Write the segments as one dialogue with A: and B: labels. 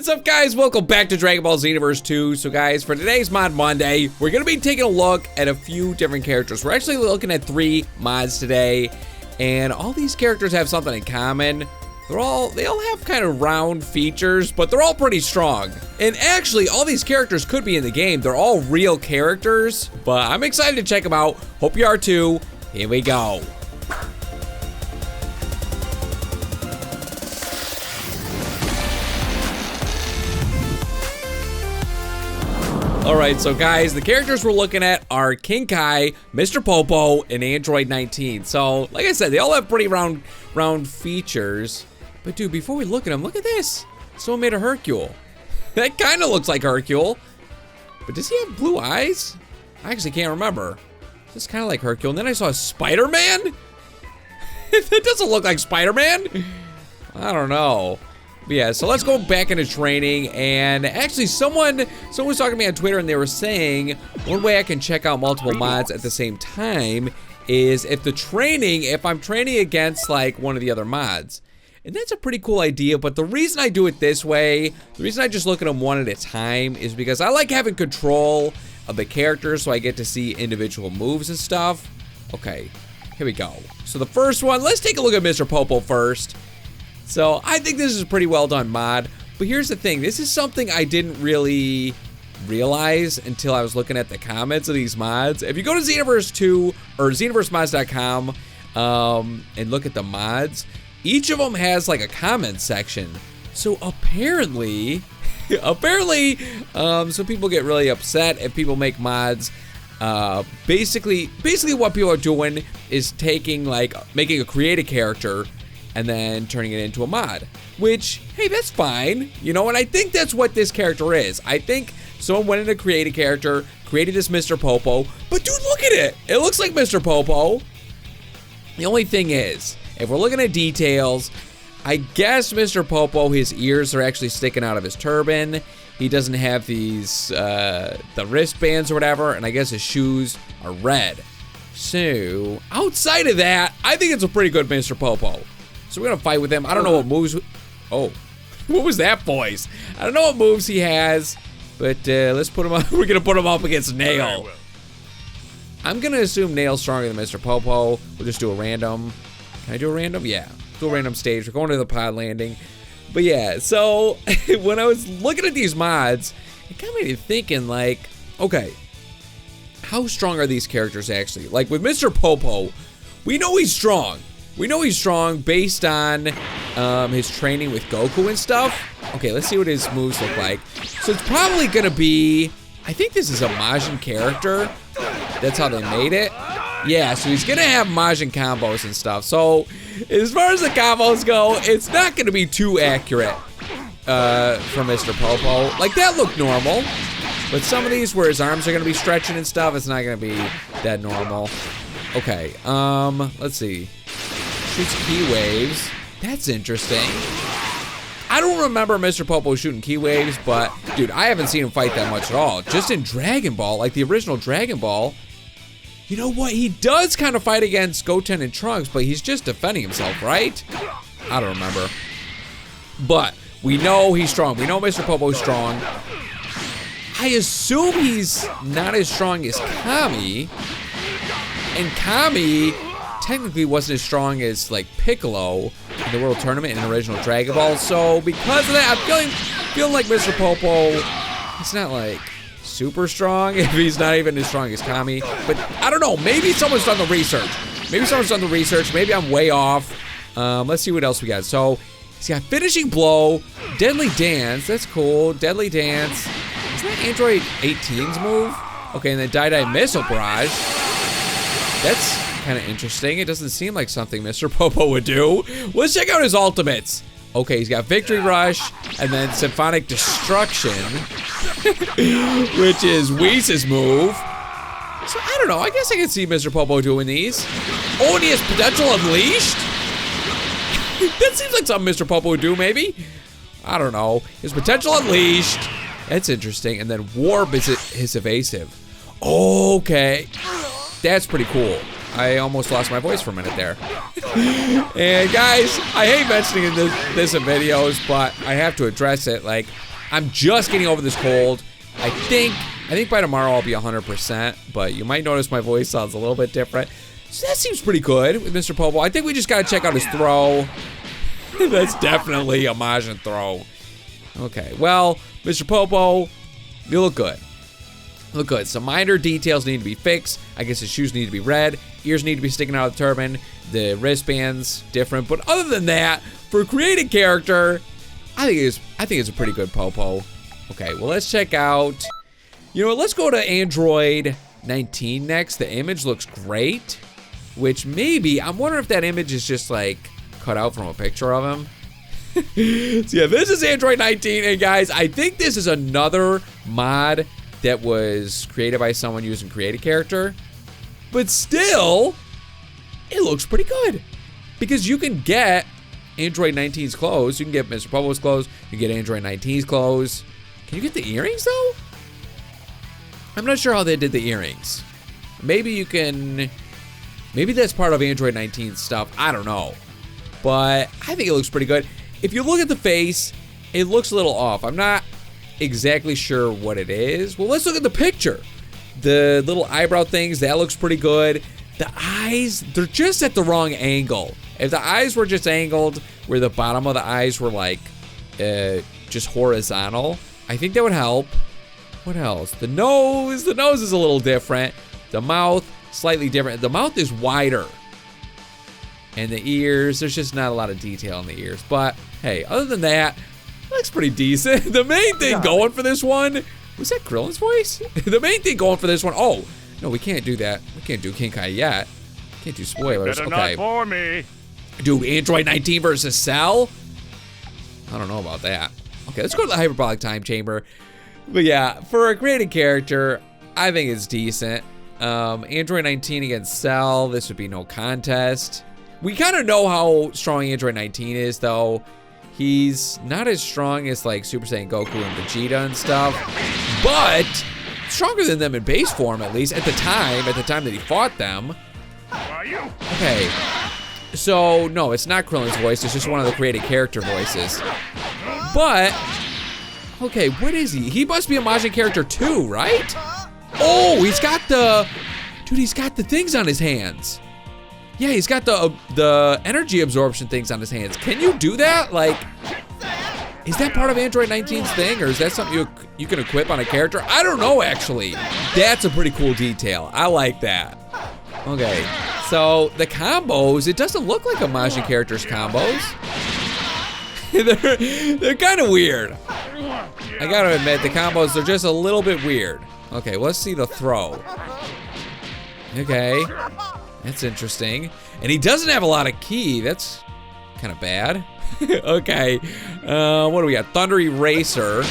A: What's up, guys? Welcome back to Dragon Ball Xenoverse 2. So guys, for today's Mod Monday, we're gonna be taking a look at a few different characters. We're actually looking at 3 mods today, and all these characters have something in common. They all have kind of round features, but they're all pretty strong. And actually, all these characters could be in the game. They're all real characters, but I'm excited to check them out. Hope you are too. Here we go. Alright, so guys, the characters we're looking at are King Kai, Mr. Popo, and Android 19. So, like I said, they all have pretty round features. But dude, before we look at them, look at this. Someone made a Hercule. That kind of looks like Hercule. But does he have blue eyes? I actually can't remember. This is kind of like Hercule. And then I saw Spider-Man? That doesn't look like Spider-Man. I don't know. But yeah, so let's go back into training. And actually, someone was talking to me on Twitter, and they were saying one way I can check out multiple mods at the same time is if I'm training against like one of the other mods. And that's a pretty cool idea, but the reason I do it this way, the reason I just look at them one at a time is because I like having control of the characters so I get to see individual moves and stuff. Okay, here we go. So the first one, let's take a look at Mr. Popo first. So I think this is a pretty well done mod, but here's the thing. This is something I didn't really realize until I was looking at the comments of these mods. If you go to Xenoverse 2 or xenoversemods.com and look at the mods, each of them has like a comment section. So apparently, some people get really upset if people make mods. Basically what people are doing is making a creative character and then turning it into a mod, which, hey, that's fine, you know, and I think that's what this character is. I think someone went in to create a character, created this Mr. Popo, but dude, look at it. It looks like Mr. Popo. The only thing is, if we're looking at details, I guess Mr. Popo, his ears are actually sticking out of his turban. He doesn't have these, the wristbands or whatever, and I guess his shoes are red. So, outside of that, I think it's a pretty good Mr. Popo. So we're gonna fight with him. I don't know what moves. Oh, what was that voice? I don't know what moves he has, but let's put him up. We're gonna put him up against Nail. I'm gonna assume Nail's stronger than Mr. Popo. We'll just do a random. Can I do a random? Yeah, do a random stage. We're going to the pod landing. But yeah, so when I was looking at these mods, it kind of made me thinking like, okay, how strong are these characters actually? Like with Mr. Popo, we know he's strong. We know he's strong based on his training with Goku and stuff. Okay, let's see what his moves look like. So it's probably gonna be, I think this is a Majin character. That's how they made it. Yeah, so he's gonna have Majin combos and stuff. So as far as the combos go, it's not gonna be too accurate for Mr. Popo. Like that looked normal. But some of these where his arms are gonna be stretching and stuff, it's not gonna be that normal. Okay, let's see. Shoots key waves. That's interesting. I don't remember Mr. Popo shooting key waves, but dude, I haven't seen him fight that much at all. Just in Dragon Ball, like the original Dragon Ball, you know what? He does kind of fight against Goten and Trunks, but he's just defending himself, right? I don't remember. But we know he's strong. We know Mr. Popo's strong. I assume he's not as strong as Kami. And Kami technically wasn't as strong as like Piccolo in the World Tournament in original Dragon Ball. So because of that, I'm feeling like Mr. Popo, he's not like super strong if he's not even as strong as Kami. But I don't know, maybe someone's done the research. Maybe I'm way off. Let's see what else we got. So he's got Finishing Blow, Deadly Dance, that's cool. Deadly Dance, isn't that Android 18's move? Okay, and then Die Missile Barrage. That's kind of interesting. It doesn't seem like something Mr. Popo would do. Let's check out his ultimates. Okay, he's got Victory Rush and then Symphonic Destruction, which is Whis' move. So I don't know. I guess I can see Mr. Popo doing these. Oh, and he has Potential Unleashed? That seems like something Mr. Popo would do, maybe. I don't know. His Potential Unleashed. That's interesting. And then Warp is his evasive. Okay. That's pretty cool. I almost lost my voice for a minute there. And guys, I hate mentioning this in videos, but I have to address it. Like, I'm just getting over this cold. I think by tomorrow I'll be 100%, but you might notice my voice sounds a little bit different. So that seems pretty good with Mr. Popo. I think we just gotta check out his throw. That's definitely a majin throw. Okay, well, Mr. Popo, you look good. Look good. Some minor details need to be fixed. I guess his shoes need to be red. Ears need to be sticking out of the turban. The wristbands different. But other than that, for a created character, I think it's a pretty good Popo. Okay, well, let's check out. You know what? Let's go to Android 19 next. The image looks great. Which maybe, I'm wondering if that image is just like cut out from a picture of him. So yeah, this is Android 19. And guys, I think this is another mod that was created by someone using create a character, but still, it looks pretty good because you can get Android 19's clothes. You can get Mr. Popo's clothes. You can get Android 19's clothes. Can you get the earrings though? I'm not sure how they did the earrings. Maybe you can, maybe that's part of Android 19's stuff. I don't know, but I think it looks pretty good. If you look at the face, it looks a little off. I'm not exactly sure what it is. Well, let's look at the picture. The little eyebrow things, that looks pretty good. The eyes, they're just at the wrong angle. If the eyes were just angled where the bottom of the eyes were like just horizontal, I think that would help. What else? The nose is a little different. The mouth, slightly different. The mouth is wider. And the ears, there's just not a lot of detail in the ears. But hey, other than that, looks pretty decent. The main thing going for this one, was that Krillin's voice? The main thing going for this one, oh, no, we can't do that. We can't do Kinkai yet. Can't do spoilers.
B: Better
A: okay.
B: not bore me.
A: Do Android 19 versus Cell? I don't know about that. Okay, let's go to the hyperbolic time chamber. But yeah, for a created character, I think it's decent. Android 19 against Cell, this would be no contest. We kind of know how strong Android 19 is, though. He's not as strong as like Super Saiyan Goku and Vegeta and stuff, but stronger than them in base form, at least at the time that he fought them. Okay, so no, it's not Krillin's voice, it's just one of the created character voices. But, okay, what is he? He must be a Majin character too, right? Oh, he's got the things on his hands. Yeah, he's got the energy absorption things on his hands. Can you do that? Like, is that part of Android 19's thing, or is that something you can equip on a character? I don't know, actually. That's a pretty cool detail. I like that. Okay, so the combos, it doesn't look like a Majin character's combos. they're kind of weird. I gotta admit, the combos, they're just a little bit weird. Okay, let's see the throw. Okay. That's interesting. And he doesn't have a lot of ki. That's kind of bad. Okay. What do we got? Thunder Eraser.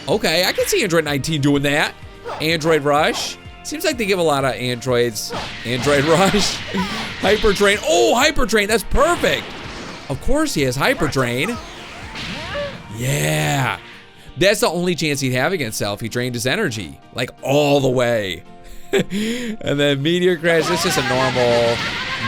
A: Okay, I can see Android 19 doing that. Android Rush. Seems like they give a lot of androids. Android Rush. Hyper Drain. Oh, Hyper Drain. That's perfect. Of course he has Hyper Drain. Yeah. That's the only chance he'd have against Cell if he drained his energy. Like, all the way. And then Meteor Crash, this is a normal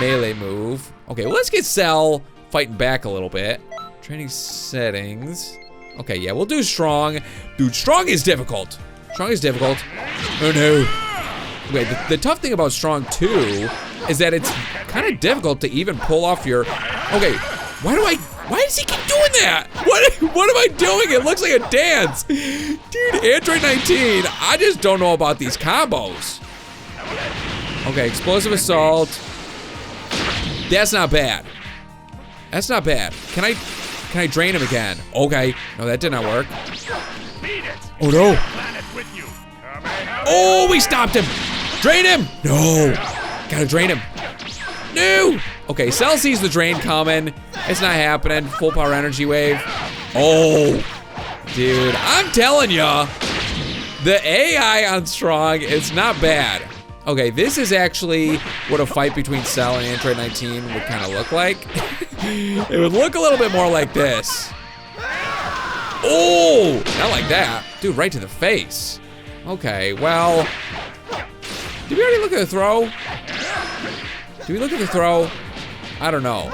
A: melee move. Okay, well, let's get Cell fighting back a little bit. Training settings. Okay, yeah, we'll do Strong. Dude, Strong is difficult. Strong is difficult. Oh no. Okay, the tough thing about Strong 2 is that it's kind of difficult to even pull off your... Okay, why does he keep doing that? What am I doing? It looks like a dance. Dude, Android 19, I just don't know about these combos. Okay, Explosive Assault. That's not bad. That's not bad. Can I drain him again? Okay. No, that did not work. Oh no. Oh, we stopped him. Drain him. No. Gotta drain him. No. Okay, Cell sees the drain coming. It's not happening. Full power energy wave. Oh, dude, I'm telling ya, the AI on Strong, it's not bad. Okay, this is actually what a fight between Cell and Android 19 would kind of look like. It would look a little bit more like this. Oh, not like that. Dude, right to the face. Okay, well, did we already look at the throw? Do we look at the throw? I don't know.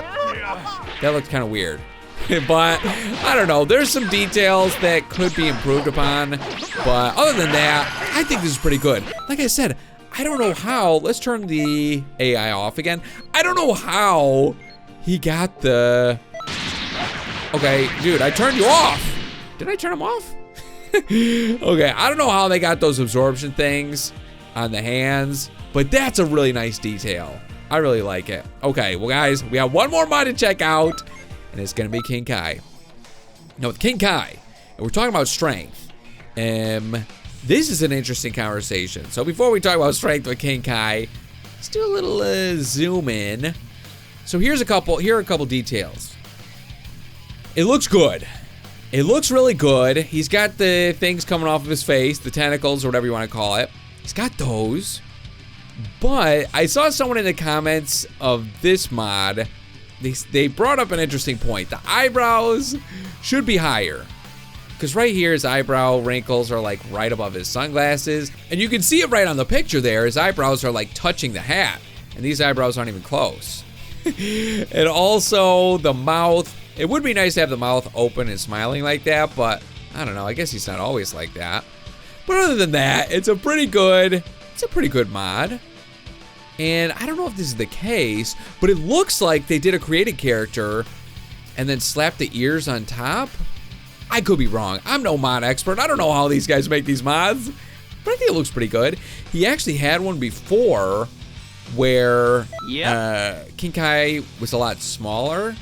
A: That looked kind of weird. But, I don't know. There's some details that could be improved upon. But other than that, I think this is pretty good. Like I said, I don't know how. Let's turn the AI off again. I don't know how he got the... Okay, dude, I turned you off. Did I turn him off? Okay, I don't know how they got those absorption things on the hands, but that's a really nice detail. I really like it. Okay, well guys, we have one more mod to check out, and it's gonna be King Kai. Now with King Kai, and we're talking about strength, this is an interesting conversation. So before we talk about strength with King Kai, let's do a little zoom in. So here are a couple details. It looks good. It looks really good. He's got the things coming off of his face, the tentacles or whatever you want to call it. He's got those. But I saw someone in the comments of this mod, they brought up an interesting point. The eyebrows should be higher. Because right here, his eyebrow wrinkles are like right above his sunglasses. And you can see it right on the picture there. His eyebrows are like touching the hat. And these eyebrows aren't even close. And also the mouth. It would be nice to have the mouth open and smiling like that, but I don't know. I guess he's not always like that. But other than that, it's a pretty good mod. And I don't know if this is the case, but it looks like they did a created character and then slapped the ears on top. I could be wrong. I'm no mod expert. I don't know how these guys make these mods, but I think it looks pretty good. He actually had one before where King Kai was a lot smaller.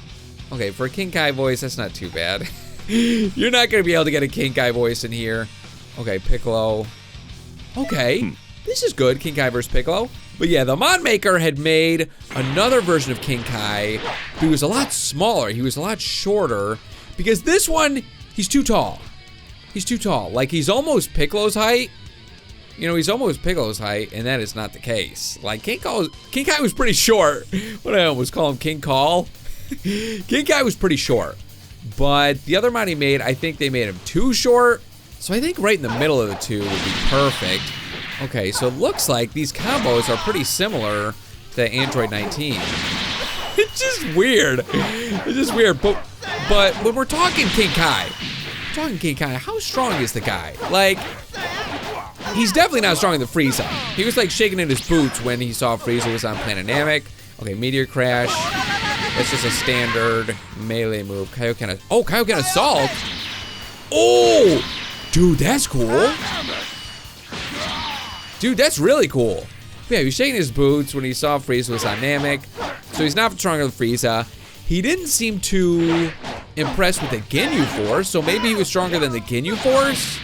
A: Okay, for a King Kai voice, that's not too bad. You're not going to be able to get a King Kai voice in here. Okay, Piccolo. Okay, this is good, King Kai versus Piccolo. But yeah, the mod maker had made another version of King Kai who was a lot smaller. He was a lot shorter because this one, he's too tall. He's too tall. Like, he's almost Piccolo's height. You know, he's almost Piccolo's height, and that is not the case. Like, King Kai was pretty short. What I almost call him, King Call? King Kai was pretty short, but the other mod he made, I think they made him too short. So I think right in the middle of the two would be perfect. Okay, so it looks like these combos are pretty similar to Android 19. It's just weird. It's just weird. But when we're talking King Kai, how strong is the guy? Like, he's definitely not stronger than Frieza. He was like shaking in his boots when he saw Frieza was on Planet Namek. Okay, Meteor Crash. That's just a standard melee move. Kaioken Assault. Oh, dude, that's cool. Dude, that's really cool. Yeah, he was shaking his boots when he saw Frieza was on Namek. So he's not stronger than Frieza. He didn't seem too impressed with the Ginyu Force, so maybe he was stronger than the Ginyu Force.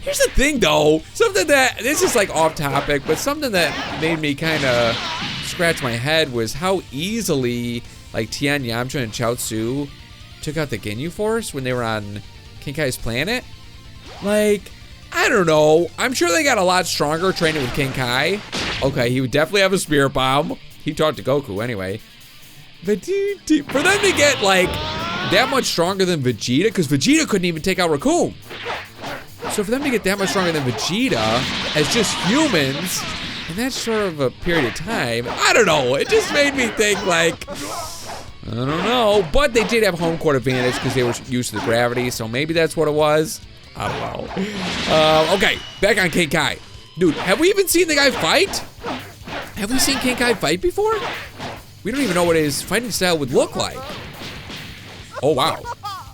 A: Here's the thing, though. Something that, this is like off topic, but something that made me kind of scratch my head was how easily like Tian, Yamcha, and Chaozu took out the Ginyu Force when they were on King Kai's planet. Like, I don't know. I'm sure they got a lot stronger training with King Kai. Okay, he would definitely have a spirit bomb. He talked to Goku anyway. But dude, for them to get like that much stronger than Vegeta, because Vegeta couldn't even take out Raccoon. So for them to get that much stronger than Vegeta as just humans, in that sort of a period of time, I don't know. It just made me think like, I don't know. But they did have home court advantage because they were used to the gravity, so maybe that's what it was. I don't know. Okay, back on King Kai. Dude, have we even seen the guy fight? Have we seen King Kai fight before? We don't even know what his fighting style would look like. Oh, wow.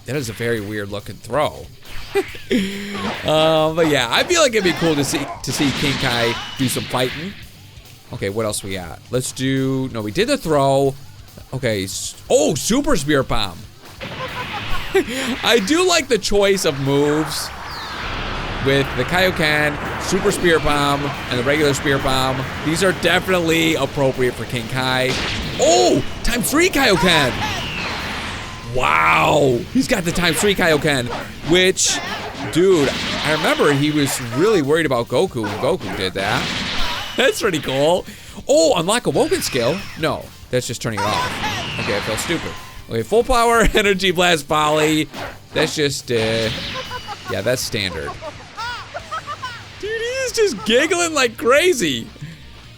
A: That is a very weird looking throw. But yeah, I feel like it'd be cool to see King Kai do some fighting. Okay, what else we got? Let's do, no, we did the throw. Okay, oh, Super Spirit Bomb. I do like the choice of moves with the Kaioken, Super Spirit Bomb, and the regular Spirit Bomb. These are definitely appropriate for King Kai. Oh, ×3 Kaioken. Wow, he's got the ×3 Kaioken, which, dude, I remember he was really worried about Goku when Goku did that. That's pretty cool. Oh, unlock Awoken skill. No, that's just turning it off. Okay, I feel stupid. Okay, full power, energy blast volley. That's just, yeah, that's standard. Dude, he's just giggling like crazy.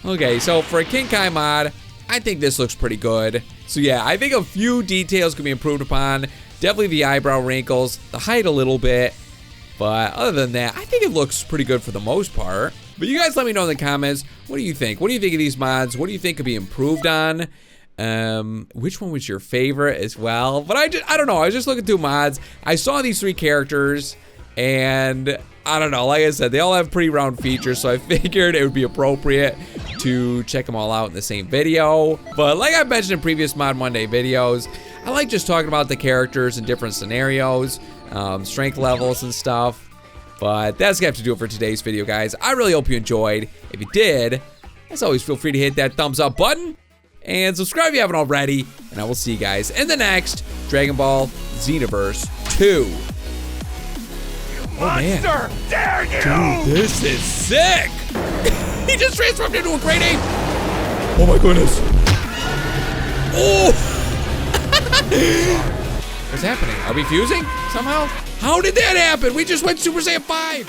A: Okay, so for a King Kai mod, I think this looks pretty good. So yeah, I think a few details can be improved upon. Definitely the eyebrow wrinkles, the height a little bit. But other than that, I think it looks pretty good for the most part. But you guys let me know in the comments, what do you think? What do you think of these mods? What do you think could be improved on? Which one was your favorite as well? But I don't know. I was just looking through mods. I saw these 3 characters, and I don't know. Like I said, they all have pretty round features, so I figured it would be appropriate to check them all out in the same video. But like I mentioned in previous Mod Monday videos, I like just talking about the characters in different scenarios, strength levels and stuff. But that's gonna have to do it for today's video, guys. I really hope you enjoyed. If you did, as always, feel free to hit that thumbs up button and subscribe if you haven't already. And I will see you guys in the next Dragon Ball Xenoverse 2. Oh man, dare you! Dude, this is sick! He just transformed into a great ape! Oh my goodness! Oh! What's happening? Are we fusing somehow? How did that happen? We just went Super Saiyan 5!